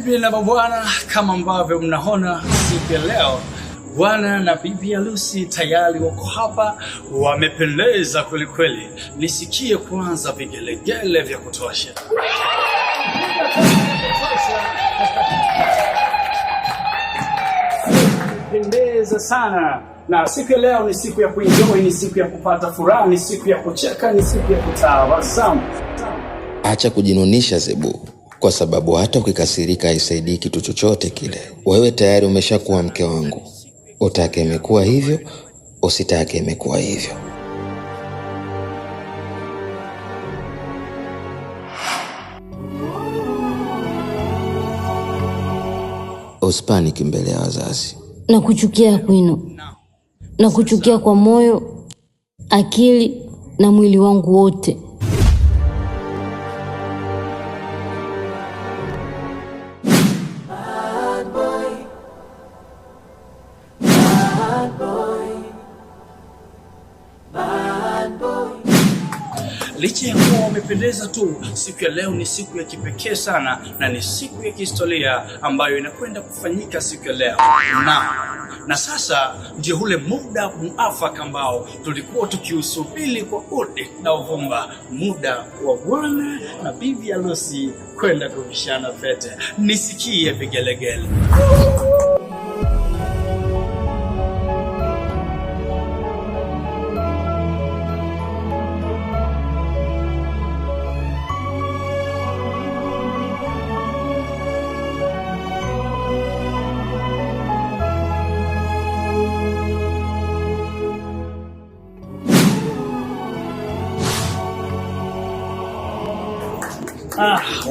Mabibi na mabwana, kama ambavyo mnaona siku ya leo, bwana na bibi harusi tayari wako hapa, wamependeza kweli kweli. Nisikie kwanza vigelegele vya kutosha. Pendeza sana. Na siku ya leo ni siku ya kuenjoy, ni siku ya kupata furaha, ni siku ya kucheka, ni siku ya kutabasamu. Acha kujinunisha Zebu, kwa sababu hata ukikasirika haisaidii kitu chochote kile. Wewe tayari umeshakuwa mke wangu. Utake imekuwa hivyo, usitake imekuwa hivyo. Usipaniki mbele ya wazazi. Nakuchukia Kwino. Nakuchukia kwa moyo, akili na mwili wangu wote. Licha ya kuwa wamependeza tu, siku ya leo ni siku ya kipekee sana na ni siku ya kihistoria ambayo inakwenda kufanyika siku ya leo. Na sasa ndio ule muda muafaka ambao tulikuwa tukiusubiri kwa udi na uvumba, muda wa bwana na bibi harusi kwenda kuvishana pete. Nisikie vigelegele.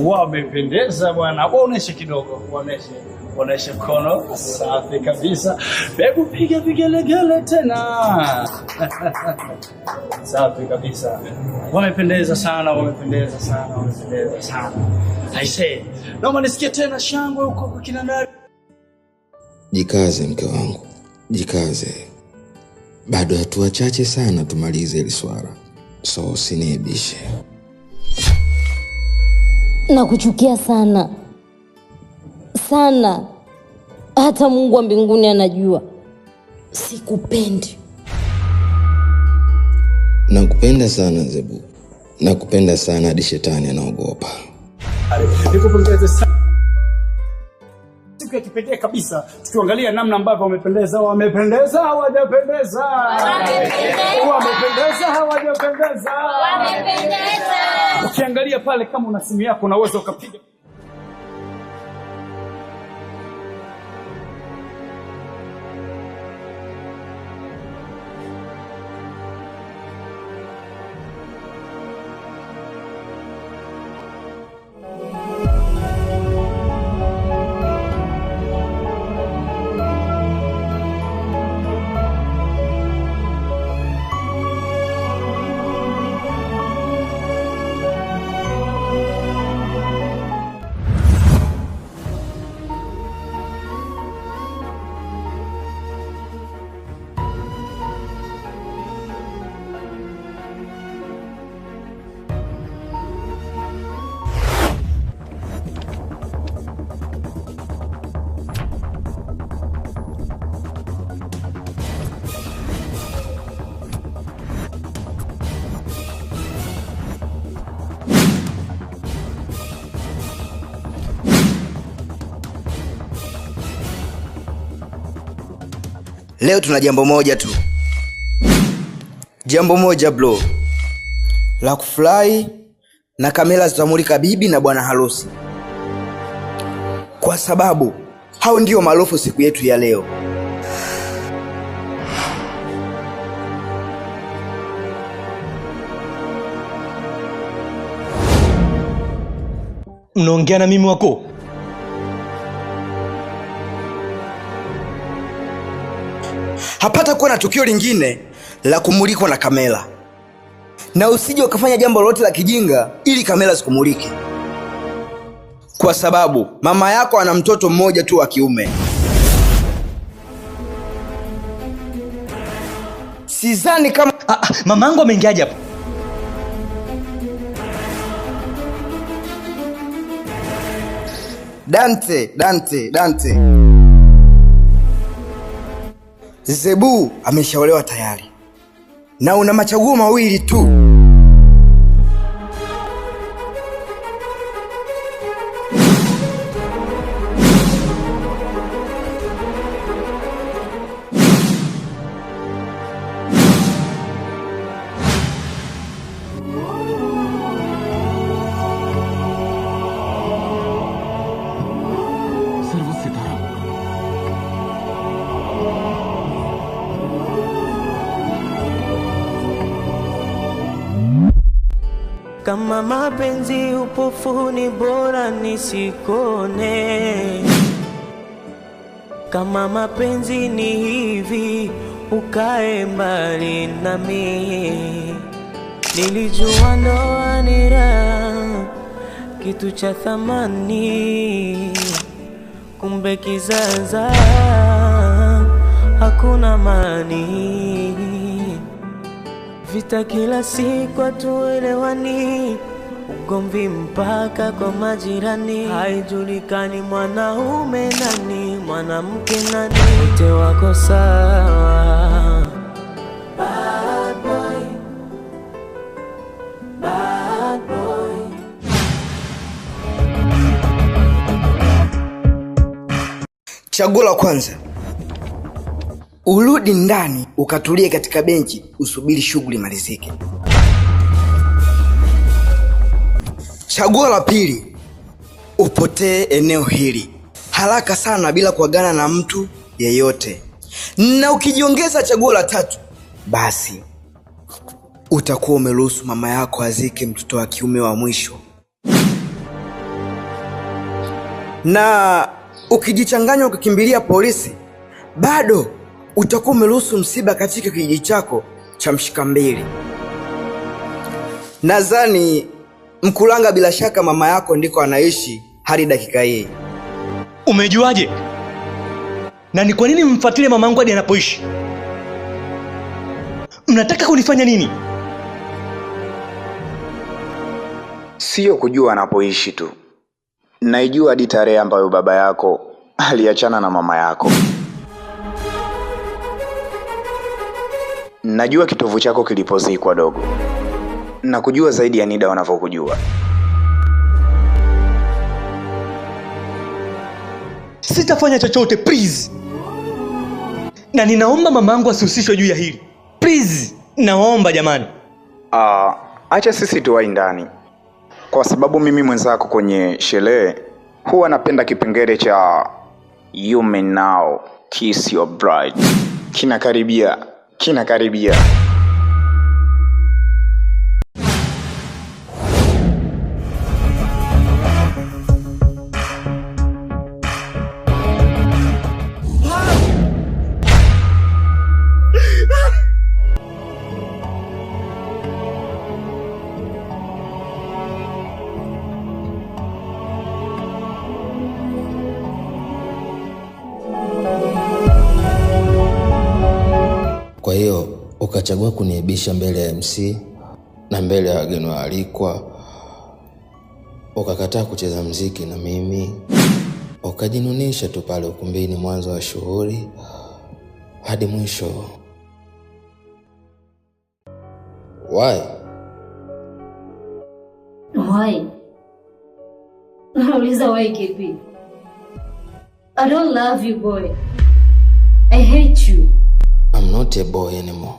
Wamependeza bwana. Waoneshe kidogo, waoneshe mkono. Safi kabisa. Hebu piga vigelegele tena. Safi kabisa. Wamependeza sana, wamependeza sana, wamependeza sana. I say, naomba nisikie tena shangwe huko kwa kina nani. Jikaze mke wangu, jikaze. Bado hatua chache sana tumalize hili swala. So usiniibishe. Nakuchukia sana. Sana. Hata Mungu wa mbinguni anajua. Sikupendi. Nakupenda sana Zebu. Nakupenda sana hadi shetani anaogopa. Nikupongeze sana. Siku ya kipekee kabisa. Tukiangalia namna ambavyo wamependeza, hawajapendeza. Wamependeza, hawajapendeza. Ukiangalia pale kama una simu yako unaweza ukapiga. Leo tuna jambo moja tu. Jambo moja bro. La kufurahi, na kamera zitamulika bibi na bwana harusi. Kwa sababu hao ndio maarufu siku yetu ya leo. Unaongea na mimi wako? Hapata kuwa na tukio lingine la kumulikwa na kamera. Na usije ukafanya jambo lolote la kijinga ili kamera zikumulike. Kwa sababu mama yako ana mtoto mmoja tu wa kiume. Sidhani kama mamangu ameingiaje hapo? Dante. Zebu ameshaolewa tayari na una machaguo mawili tu. Kama mapenzi upofuni bora nisikone. Kama mapenzi ni hivi ukae mbali nami. Nilijua ndoa ni raha, kitu cha thamani. Kumbe kizaza hakuna mani. Vita kila siku hatuelewani, ugomvi mpaka kwa majirani. Haijulikani mwanaume nani, mwanamke nani, wote wako sawa. Bad boy, bad boy. Chaguo la kwanza, urudi ndani ukatulie katika benchi usubiri shughuli malizike. Chaguo la pili, upotee eneo hili haraka sana bila kuagana na mtu yeyote. Na ukijiongeza chaguo la tatu, basi utakuwa umeruhusu mama yako azike mtoto wa kiume wa mwisho. Na ukijichanganya ukakimbilia polisi, bado utakuwa umeruhusu msiba katika kijiji chako cha Mshikambili. Nadhani Mkulanga bila shaka mama yako ndiko anaishi hadi dakika hii. Umejuaje? Na ni kwa nini mfuatilie mamangu hadi anapoishi? Mnataka kunifanya nini? Sio kujua anapoishi tu, naijua hadi tarehe ambayo baba yako aliachana na mama yako. Najua kitovu chako kilipozikwa dogo, na kujua zaidi ya Nida wanavyokujua. Sitafanya chochote, please. Na ninaomba mamangu asihusishwe juu ya hili. Please, naomba jamani. Acha sisi tuwai ndani, kwa sababu mimi mwenzako kwenye sherehe huwa napenda kipengele cha you may now kiss your bride. Kinakaribia. Kwa hiyo ukachagua kuniibisha mbele ya MC na mbele ya wageni waalikwa, ukakataa kucheza mziki na mimi, ukajinunisha tu pale ukumbini mwanzo wa shughuli hadi mwisho. Why? Unauliza why kipi? I don't love you boy. I hate you. I'm not a boy anymore.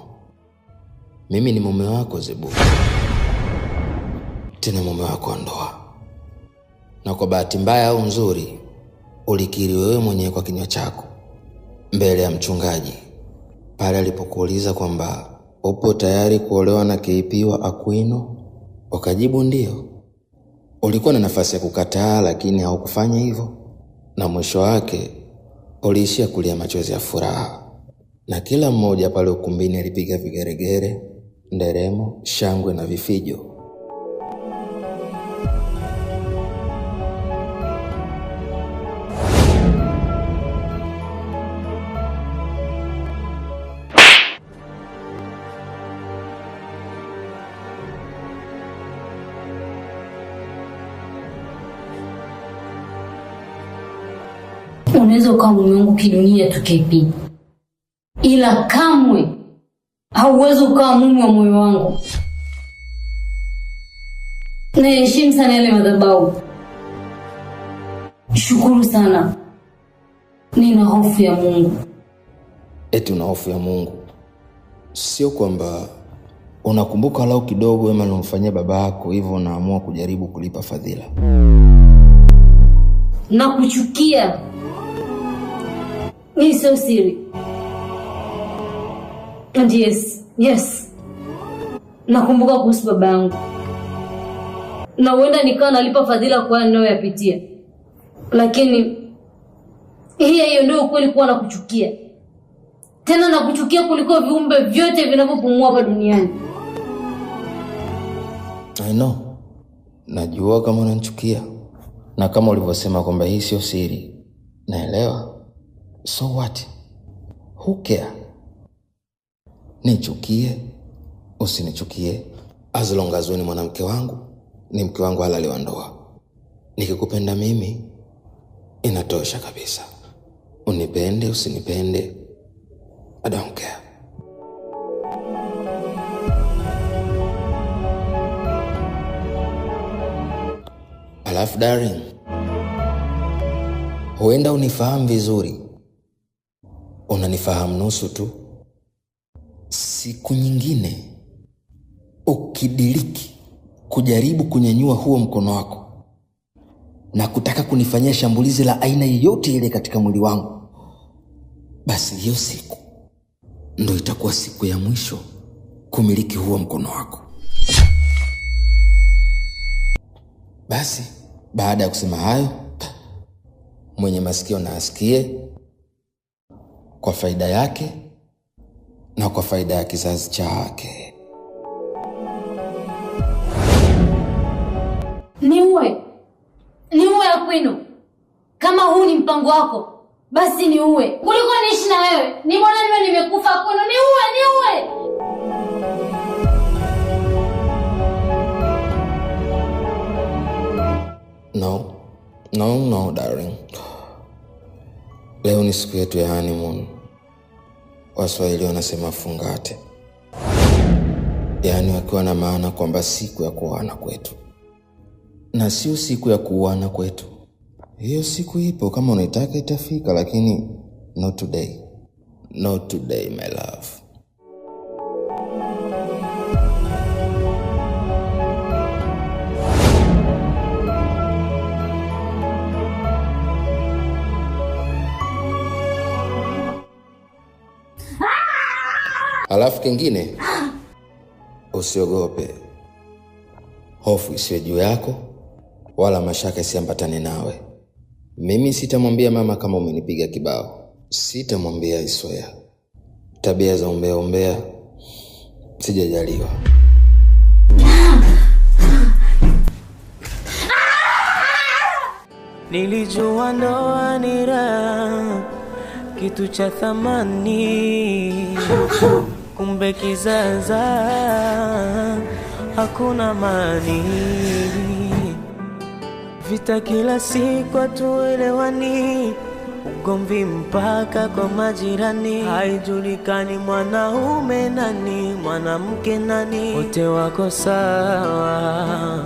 Mimi ni mume wako Zebu. Tena mume wako wa ndoa. Na kwa bahati mbaya au nzuri, ulikiri wewe mwenyewe kwa kinywa chako mbele ya mchungaji pale alipokuuliza kwamba upo tayari kuolewa na KP wa Aquino. Ukajibu ndio. Ulikuwa na nafasi ya kukataa lakini haukufanya hivyo. Na mwisho wake uliishia kulia machozi ya furaha. Na kila mmoja pale ukumbini alipiga vigeregere, nderemo, shangwe na vifijo. Unaweza ukawa mume wangu kidunia tu KP, ila kamwe hauwezi ukawa mume wa moyo wangu. Naheshimu sana yale madhabahu. Shukuru sana. Nina hofu ya Mungu. Eti una hofu ya Mungu? Sio kwamba unakumbuka walau kidogo wema alomfanyia baba yako hivyo unaamua kujaribu kulipa fadhila. Na kuchukia. Ni sio siri. And yes. Nakumbuka kuhusu baba yangu. Na huenda nikawa nalipa fadhila kwa ninayoyapitia. Lakini hiyo ndio ukweli kuwa nakuchukia. Tena nakuchukia kuliko viumbe vyote vinavyopumua hapa duniani. I know. Najua kama unanichukia. Na kama ulivyosema kwamba hii sio siri. Naelewa. So what? Who care? Nichukie, usinichukie. As long as wewe ni mwanamke wangu, ni mke wangu halali wa ndoa. Nikikupenda mimi, inatosha kabisa. Unipende, usinipende, I don't care. Alafu darling, huenda unifahamu vizuri. Unanifahamu nusu tu. Siku nyingine ukidiriki kujaribu kunyanyua huo mkono wako na kutaka kunifanyia shambulizi la aina yoyote ile katika mwili wangu, basi hiyo siku ndo itakuwa siku ya mwisho kumiliki huo mkono wako. Basi baada ya kusema hayo, mwenye masikio na asikie, kwa faida yake na kwa faida ya kizazi chake. Niue Akwino. Kama huu ni mpango wako, basi niue. Kuliko niishi na wewe. Nimeona nimekufa Akwino. Niue. No, darling. Leo ni siku yetu ya honeymoon. Waswahili wanasema fungate. Yaani wakiwa na maana kwamba siku ya kuoana kwetu. Na sio siku ya kuoana kwetu. Hiyo siku ipo, kama unaitaka itafika, lakini not today. Not today, my love. Alafu kingine, usiogope. Hofu isiwe juu yako, wala mashaka isiambatane nawe. Mimi sitamwambia mama kama umenipiga kibao. Sitamwambia Iswea. Tabia za umbea sijajaliwa. Nilijua ndoa ni raha, kitu cha thamani. Kumbe kizaza hakuna mani. Vita kila siku hatuelewani, ugomvi mpaka kwa majirani. Haijulikani mwanaume nani, mwanamke nani, wote wako sawa.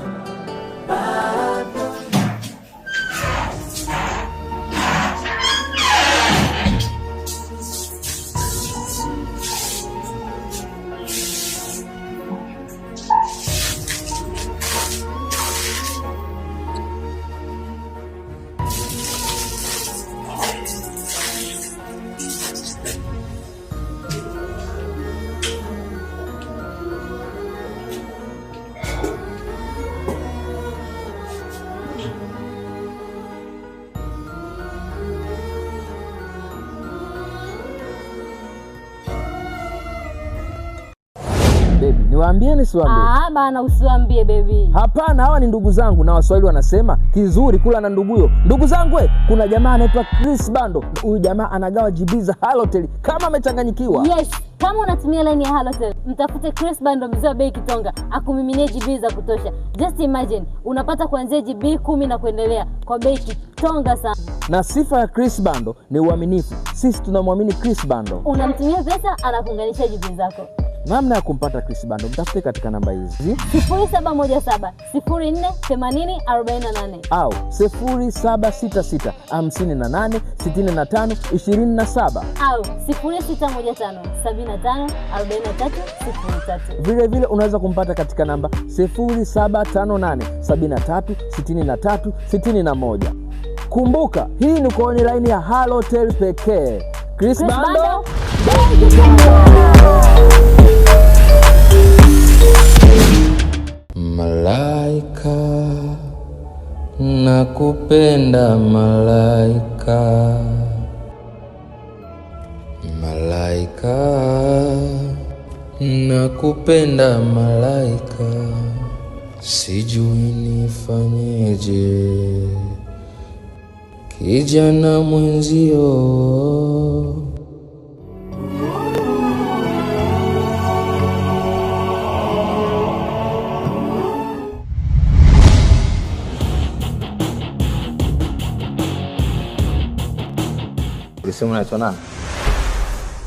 Baby, niwaambie nisiwaambie? Bana usiwaambie baby. Hapana, hawa ni ndugu zangu na Waswahili wanasema kizuri kula na nduguyo. Ndugu zangu kuna jamaa anaitwa Chris Bando. Huyu jamaa anagawa GB za Halotel kama amechanganyikiwa. Yes, kama unatumia line ya Halotel, mtafute Chris Bando mzee wa bei kitonga, akumiminie GB za kutosha. Just imagine, unapata kuanzia GB 10 na kuendelea kwa bei kitonga sana. Na sifa ya Chris Bando ni uaminifu. Sisi tunamwamini Chris Bando. Unamtumia pesa, anakuunganisha GB zako. Namna ya kumpata Chris Bando mtafute katika namba hizi 0717 04 80 48 au 0766 58 65 27 au 0615 75 43 03. Vile vile unaweza kumpata katika namba 0758 73 63 61. Kumbuka, hii ni kwa online ya Halotel pekee. Chris Bando. Malaika, nakupenda malaika. Malaika, nakupenda malaika. Sijui nifanyeje, kijana mwenzio. Ulisema unaitwa nani?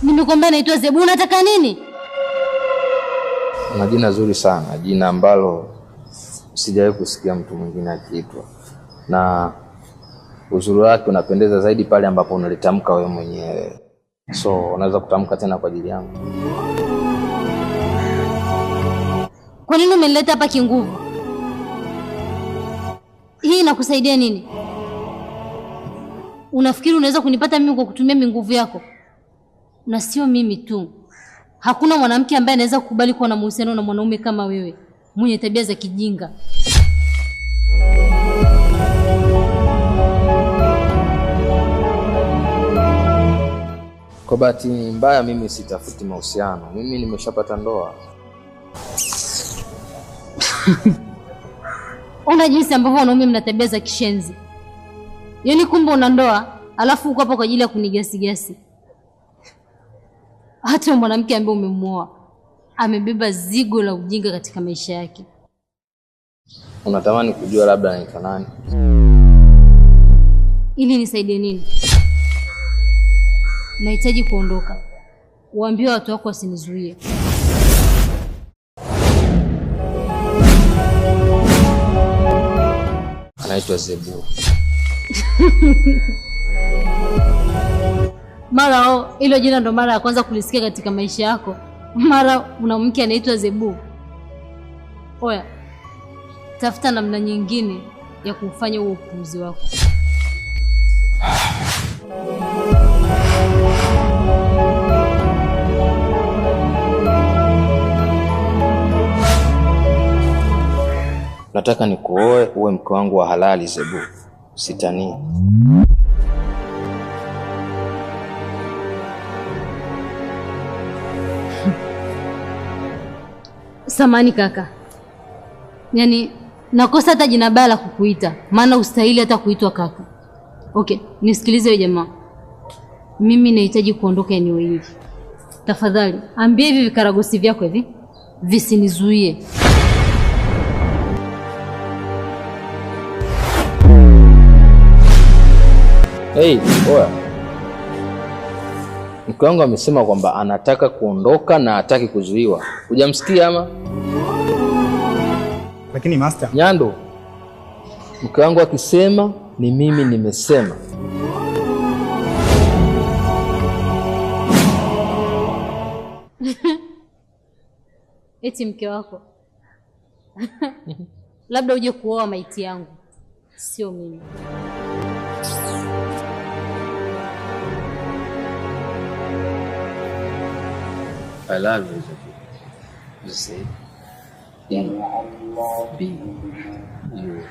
Nimekwambia naitwa Zebu, unataka nini? Una jina zuri sana, jina ambalo sijawahi kusikia mtu mwingine akiitwa. Na uzuri wake unapendeza zaidi pale ambapo unalitamka wewe mwenyewe. So, unaweza kutamka tena kwa ajili yangu? Kwa nini umenileta hapa kinguvu? Hii inakusaidia nini? Unafikiri unaweza kunipata mimi kwa kutumia nguvu yako? Na sio mimi tu. Hakuna mwanamke ambaye anaweza kukubali kuwa na mahusiano na mwanaume kama wewe, mwenye tabia za kijinga. Kwa bahati mbaya mimi sitafuti mahusiano. Mimi nimeshapata ndoa. Ona jinsi ambavyo wanaume mna tabia za kishenzi. Yaani kumbe una ndoa, alafu uko hapa kwa ajili ya kunigasigasi. Hata mwanamke ambaye umemuoa amebeba zigo la ujinga katika maisha yake. Unatamani kujua labda anaitwa nani? Ili nisaidie nini? Nahitaji kuondoka. Waambie watu wako wasinizuie. Anaitwa Zebu. Mara hilo jina ndo mara ya kwanza kulisikia katika maisha yako. Mara una mke anaitwa Zebu. Oya, tafuta namna nyingine ya kufanya huo upuuzi wako. Nataka nikuoe uwe mke wangu wa halali Zebu. Sitani. Samani kaka. Yaani nakosa hata jina baya la kukuita, maana ustahili hata kuitwa kaka. Okay, nisikilize wewe jamaa. Mimi nahitaji kuondoka eneo hili. Tafadhali, ambie hivi vikaragosi vyako hivi visinizuie. Hey, oya. Mke wangu amesema kwamba anataka kuondoka na hataki kuzuiwa. Hujamsikia ama? Lakini master, Nyando, mke wangu akisema ni mimi nimesema. Eti mke wako. Labda uje kuoa maiti yangu. Sio mimi. I love you. You see? Be you.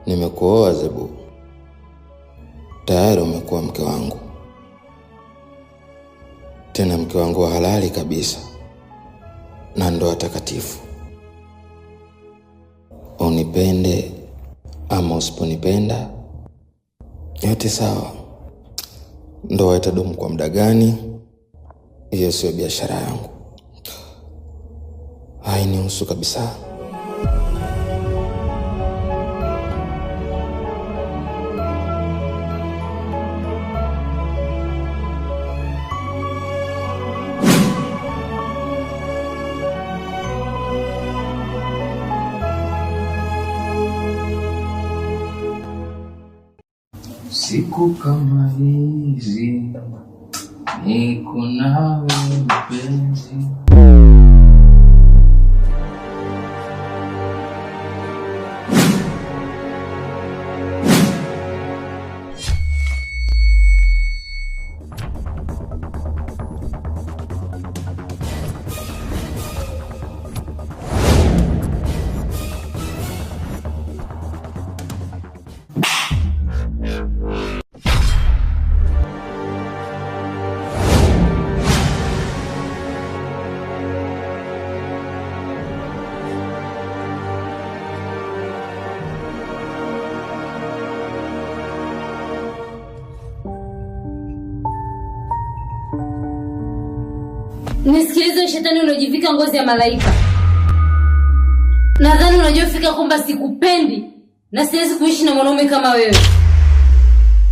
Nimekuoa Zebu. Tayari umekuwa mke wangu. Tena mke wangu wa halali kabisa. Na ndoa takatifu. Unipende ama usiponipenda, yote sawa. Ndoa itadumu kwa muda gani? Hiyo sio biashara yangu. Hainihusu kabisa. Siku kama hizi niko nawe mpenzi. Nisikilize shetani unajivika ngozi ya malaika. Nadhani unajua fika kwamba sikupendi na siwezi kuishi na mwanaume kama wewe.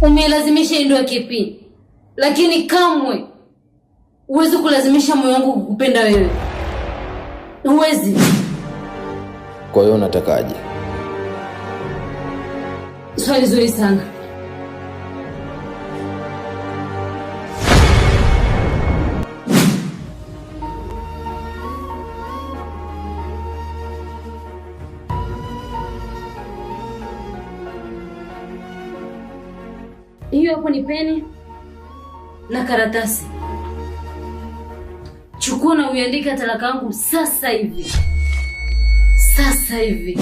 Umelazimisha ndoa KP. Lakini kamwe huwezi kulazimisha moyo wangu kukupenda wewe. Huwezi. Kwa hiyo unatakaje? Swali zuri sana. Hiyo hapo ni peni na karatasi. Chukua na uiandike talaka yangu sasa hivi. Sasa hivi.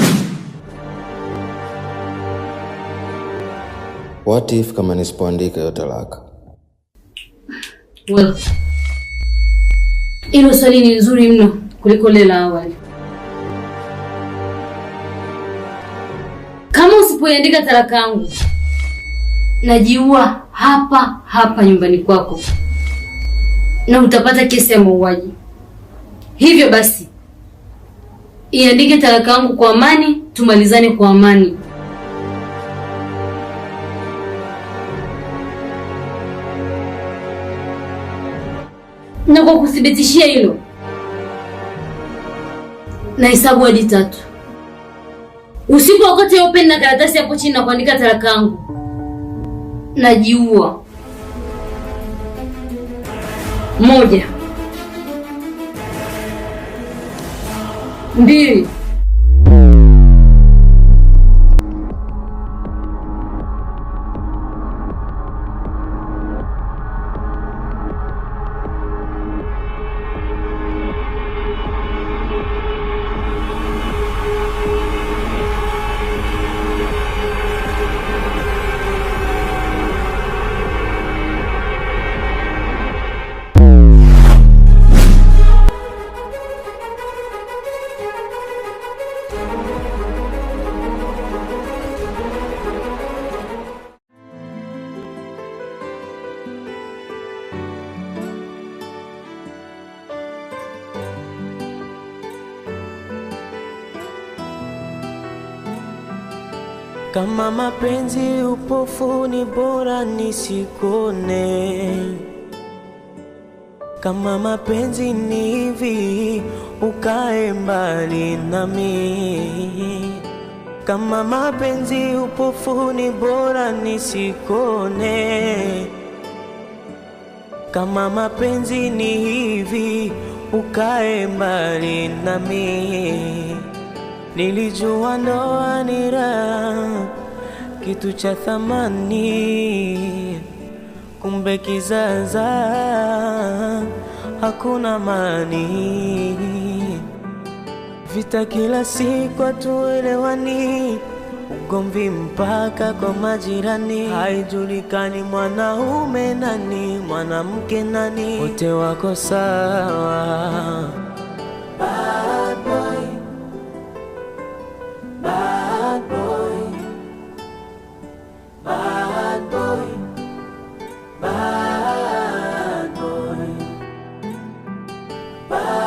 What if kama nisipoandika hiyo talaka? Well, hilo swali ni nzuri mno kuliko lile la awali. Kama usipoandika talaka yangu, najiua hapa hapa nyumbani kwako na utapata kesi ya mauaji. Hivyo basi, iandike talaka yangu kwa amani, tumalizane kwa amani. Na kwa kuthibitishia hilo, na hesabu hadi 3. Usipo wakati ya open na karatasi hapo chini na kuandika talaka yangu, najiua. 1 2 Kama mapenzi upofu ni bora nisikone. Kama mapenzi ni hivi ukae mbali nami. Kama mapenzi upofu ni bora nisikone. Kama mapenzi ni hivi ukae mbali nami. Nilijua ndoa ni raha, kitu cha thamani. Kumbe kizaza hakuna mani. Vita kila siku hatuelewani, ugomvi mpaka kwa majirani. Haijulikani mwanaume nani, mwanamke nani, wote wako sawa. Bad boy, bad boy, bad boy, bad boy. bye.